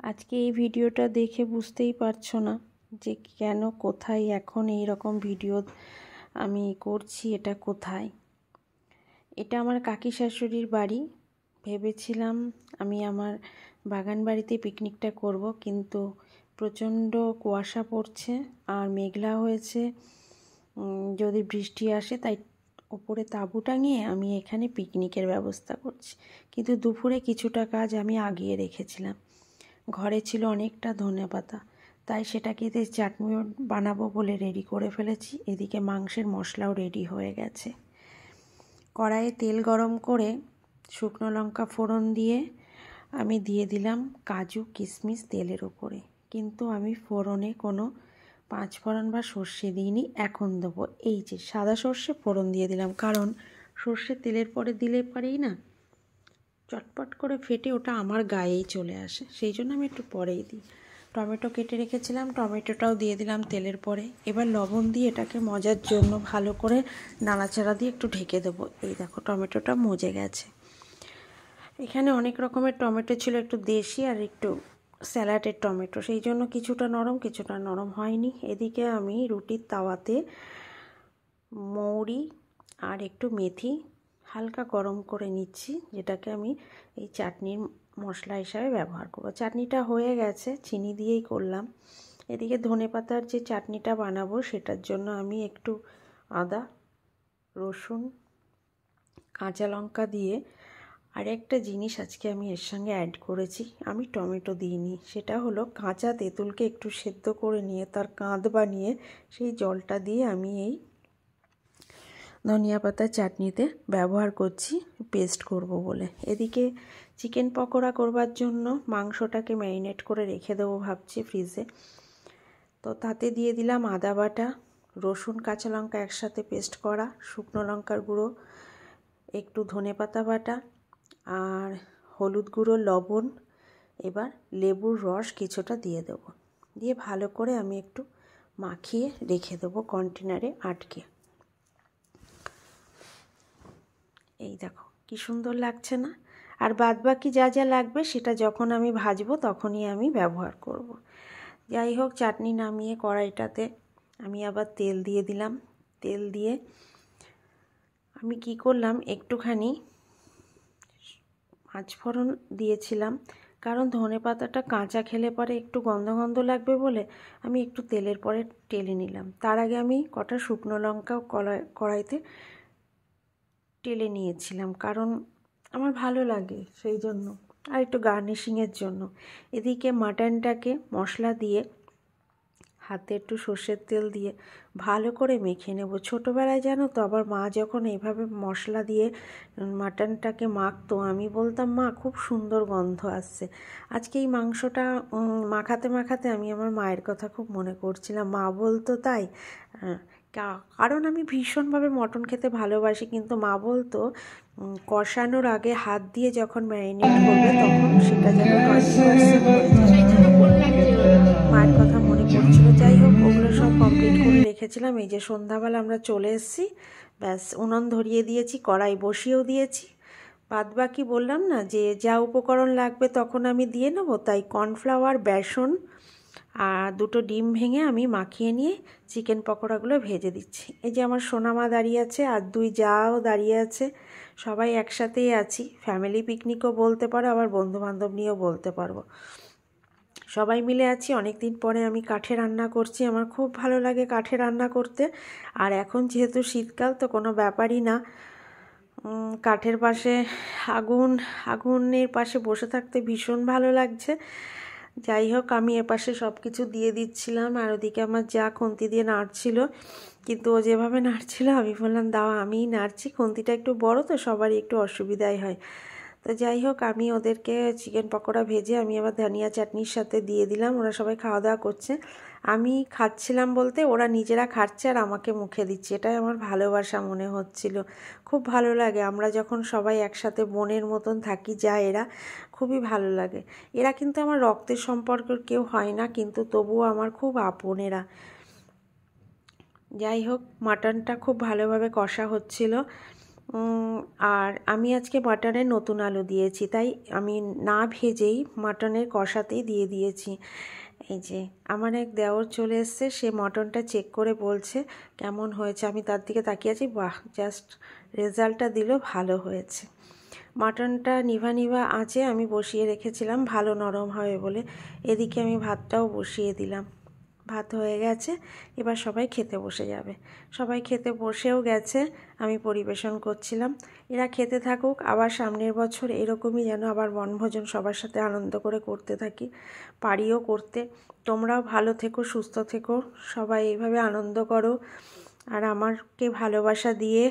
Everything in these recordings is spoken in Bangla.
আজকে এই ভিডিওটা দেখে বুঝতেই পারছো না যে কেন কোথায় এখন এই রকম ভিডিও আমি করছি। এটা কোথায়? এটা আমার কাকি শাশুড়ির বাড়ি। ভেবেছিলাম আমি আমার বাগান বাড়িতে পিকনিকটা করব, কিন্তু প্রচণ্ড কুয়াশা পড়ছে আর মেঘলা হয়েছে। যদি বৃষ্টি আসে তাই উপরে তাঁবু টাঙিয়ে আমি এখানে পিকনিকের ব্যবস্থা করছি। কিন্তু দুপুরে কিছুটা কাজ আমি আগিয়ে রেখেছিলাম। ঘরে ছিল অনেকটা ধনেপাতা, তাই সেটাকে দিয়ে চাটনিও বানাবো বলে রেডি করে ফেলেছি। এদিকে মাংসের মশলাও রেডি হয়ে গেছে। কড়াইয়ে তেল গরম করে শুকনো লঙ্কা ফোড়ন দিয়ে আমি দিয়ে দিলাম কাজু কিশমিশ তেলের ওপরে, কিন্তু আমি ফোড়নে কোনো পাঁচফোড়ন বা সর্ষে দিইনি। এখন দেবো এই যে সাদা সর্ষে ফোড়ন দিয়ে দিলাম, কারণ সর্ষে তেলের পরে দিলে পারেই না চটপট করে ফেটে ওটা আমার গায়েই চলে আসে, সেই জন্য আমি একটু পরেই দিই। টমেটো কেটে রেখেছিলাম, টমেটোটাও দিয়ে দিলাম তেলের পরে। এবার লবণ দিয়ে এটাকে মজার জন্য ভালো করে নাড়াচাড়া দিয়ে একটু ঢেকে দেবো। এই দেখো টমেটোটা মজে গেছে। এখানে অনেক রকমের টমেটো ছিল, একটু দেশি আর একটু স্যালাডের টমেটো, সেই জন্য কিছুটা নরম হয়নি। এদিকে আমি রুটির তাওয়াতে মৌরি আর একটু মেথি হালকা গরম করে নিচ্ছি, যেটাকে আমি এই চাটনির মশলা হিসাবে ব্যবহার করব। চাটনিটা হয়ে গেছে, চিনি দিয়েই করলাম। এদিকে ধনেপাতার যে চাটনিটা বানাবো সেটার জন্য আমি একটু আদা, রসুন, কাঁচা লঙ্কা দিয়ে আর একটা জিনিস আজকে আমি এর সঙ্গে অ্যাড করেছি, আমি টমেটো দিইনি। সেটা হলো কাঁচা তেঁতুলকে একটু সেদ্ধ করে নিয়ে তার কাঁধ বানিয়ে সেই জলটা দিয়ে আমি এই ধনিয়া পাতার চাটনিতে ব্যবহার করছি, পেস্ট করব বলে। এদিকে চিকেন পকোড়া করবার জন্য মাংসটাকে ম্যারিনেট করে রেখে দেবো ভাবছি ফ্রিজে। তো তাতে দিয়ে দিলাম আদা বাটা, রসুন কাঁচা লঙ্কা একসাথে পেস্ট করা, শুকনো লঙ্কার গুঁড়ো, একটু ধনেপাতা বাটা আর হলুদ গুঁড়ো, লবণ। এবার লেবুর রস কিছুটা দিয়ে দেবো, দিয়ে ভালো করে আমি একটু মাখিয়ে রেখে দেবো কন্টেনারে আটকে। এই দেখো কি সুন্দর লাগছে না? আর বাদ বাকি যা যা লাগবে সেটা যখন আমি ভাজবো তখনই আমি ব্যবহার করব। যাই হোক, চাটনি নামিয়ে কড়াইটাতে আমি আবার তেল দিয়ে দিলাম। তেল দিয়ে আমি কি করলাম, একটুখানি পাঁচফোড়ন দিয়েছিলাম, কারণ ধনেপাতাটা কাঁচা খেলে পরে একটু গন্ধ গন্ধ লাগবে বলে আমি একটু তেলের পরে টেলে নিলাম। তার আগে আমি কটা শুকনো লঙ্কাও কড়াইতে টেলে নিয়েছিলাম, কারণ আমার ভালো লাগে সেই জন্য, আর একটু গার্নিশিংয়ের জন্য। এদিকে মাটনটাকে মশলা দিয়ে হাতে একটু সর্ষের তেল দিয়ে ভালো করে মেখে নেব। ছোটোবেলায় জানো তো, আবার মা যখন এইভাবে মশলা দিয়ে মাটনটাকে মাখতো, আমি বলতাম মা খুব সুন্দর গন্ধ আসছে। আজকে এই মাংসটা মাখাতে মাখাতে আমি আমার মায়ের কথা খুব মনে করছিলাম। মা বলতো তাই, কারণ আমি ভীষণভাবে মটন খেতে ভালোবাসি, কিন্তু মা বলতো কষানোর আগে হাত দিয়ে যখন ম্যারিনেট করবে তখন সেটা যেন 20% হয়ে যায়। মায়ের কথা মনে পড়ছিল। যাই হোক, ওগুলো সব কমপ্লিট করে রেখেছিলাম। এই যে সন্ধ্যাবেলা আমরা চলে এসেছি, ব্যাস উনুন ধরিয়ে দিয়েছি, কড়াই বসিয়েও দিয়েছি। বাদ বাকি বললাম না যে যা উপকরণ লাগবে তখন আমি দিয়ে নেব, তাই কর্নফ্লাওয়ার, বেসন আর দুটো ডিম ভেঙে আমি মাখিয়ে নিয়ে চিকেন পকোড়াগুলো ভেজে দিচ্ছি। এই যে আমার সোনামা দাঁড়িয়ে আছে আর দুই জাও দাঁড়িয়ে আছে, সবাই একসাথেই আছি। ফ্যামিলি পিকনিকও বলতে পারো, আবার বন্ধুবান্ধব নিয়েও বলতে পারবো। সবাই মিলে আছি। অনেক দিন পরে আমি কাঠে রান্না করছি, আমার খুব ভালো লাগে কাঠে রান্না করতে। আর এখন যেহেতু শীতকাল, তো কোনো ব্যাপারই না। কাঠের পাশে আগুনের পাশে বসে থাকতে ভীষণ ভালো লাগছে। যাই হোক, আমি এপাশে সব কিছু দিয়ে দিচ্ছিলাম, আর ওদিকে আমার যা খুন্তি দিয়ে নাড়ছিল, কিন্তু ও যেভাবে নাড়ছিল আমি বললাম দাও আমিই নাড়ছি, খুন্তিটা একটু বড় তো সবারই একটু অসুবিধাই হয়। তো যাই হোক, আমি ওদেরকে চিকেন পকোড়া ভেজে আমি আবার ধনিয়া চাটনির সাথে দিয়ে দিলাম। ওরা সবাই খাওয়া দাওয়া করছে, আমি খাচ্ছিলাম বলতে ওরা নিজেরা খাচ্ছে আর আমাকে মুখে দিচ্ছে। এটাই আমার ভালোবাসা মনে হচ্ছিল। খুব ভালো লাগে আমরা যখন সবাই একসাথে বোনের মতন থাকি, যা এরা খুবই ভালো লাগে। এরা কিন্তু আমার রক্তের সম্পর্কের কেউ হয় না, কিন্তু তবুও আমার খুব আপন এরা। যাই হোক, মাটনটা খুব ভালোভাবে কষা হচ্ছিল। আর আমি আজকে মাটনে নতুন আলু দিয়েছি, তাই আমি না ভেজেই মাটনের কষাতেই দিয়ে দিয়েছি। এই যে আমার এক দেওর চলে এসছে, সে মটনটা চেক করে বলছে কেমন হয়েছে। আমি তার দিকে তাকিয়ে আছি, বাহ, জাস্ট রেজাল্টটা দিল, ভালো হয়েছে। মাটনটা নিভা নিভা আঁচে আমি বসিয়ে রেখেছিলাম ভালো নরম হবে বলে। এদিকে আমি ভাতটাও বসিয়ে দিলাম, ভাত হয়ে গেছে, এবার সবাই খেতে বসে যাবে। সবাই খেতে বসেও গেছে, আমি পরিবেশন করছিলাম। এরা খেতে থাকুক, আবার সামনের বছর এরকমই যেন আবার বনভোজন সবার সাথে আনন্দ করে করতে থাকি, পারিও করতে। তোমরাও ভালো থেকো, সুস্থ থেকো, সবাই এইভাবে আনন্দ করো, আর আমাকে ভালোবাসা দিয়ে,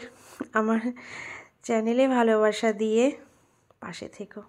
আমার চ্যানেলে ভালোবাসা দিয়ে পাশে থেকো।